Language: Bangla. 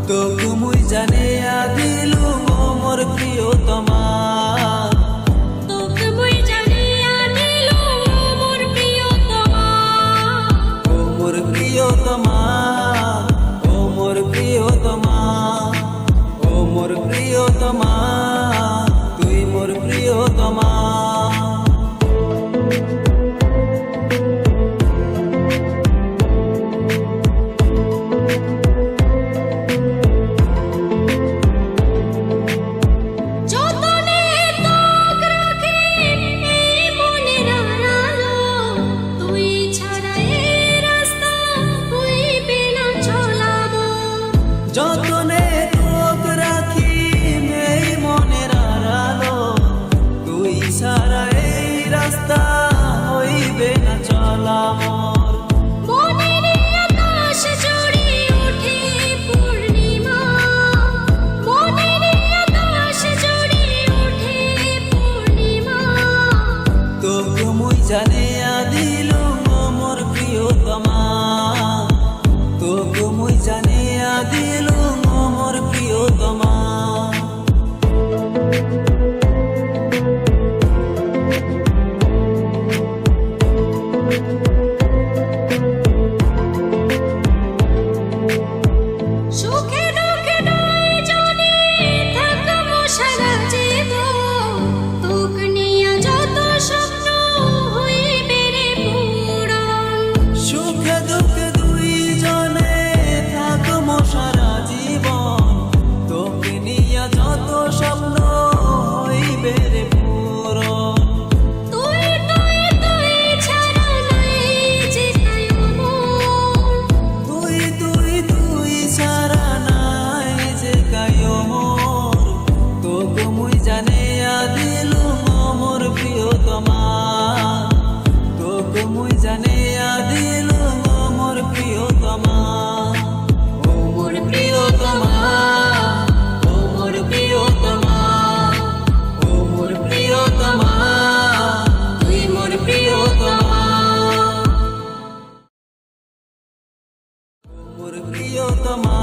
তোকে মুই জানিয়া দিলু মোর প্রিয়তমা, তোকে মুই জানিয়া দিলু মোর প্রিয়তমা, ও মোর প্রিয়তমা, ও মোর প্রিয়তমা, ও মোর প্রিয়তমা, তুই মোর প্রিয়তমা। যতনে তোক রাখি এই মনের আড়ালো, তুই ছাড়া এই রাস্তা হইবে না চলাবো। যতনে তোক রাখি এই মনের আড়ালো, তুই ছাড়া এই রাস্তা হইবে না চলা মোর। মনের আকাশ জুড়ে ওঠে পূর্ণিমা, মনের আকাশ জুড়ে ওঠে পূর্ণিমা। তোকে মুই জানিয়া দিলু মোর প্রিয়তমা, তোকে মুই জানিয়া দিলু মোর প্রিয়তমা। সুখে দুঃখে দুইজনে থাকবো সারা জীবন, তোক নিয়া যত স্বপ্ন হইবে রে পূরণ। সুখে দুঃখে দুইজনে থাকবো সারা জীবন, তোকে নিয়া যত স্বপ্ন হইবে রে পূরণ। তুই তুই তুই ছাড়া নাই যে কায়ো মন, তুই তুই তুই ছাড়া নাই যে কায়ো মোর। তোকে মুই জানিয়া দিলু মোর প্রিয়তমা, তোকে মুই জানিয়া দিলু মোর প্রিয়তমা, ও মোর প্রিয়তমা, ও মোর প্রিয়তমা, ও মোর প্রিয়তমা, তুই মোর প্রিয়তমা, ও মোর প্রিয়তমা।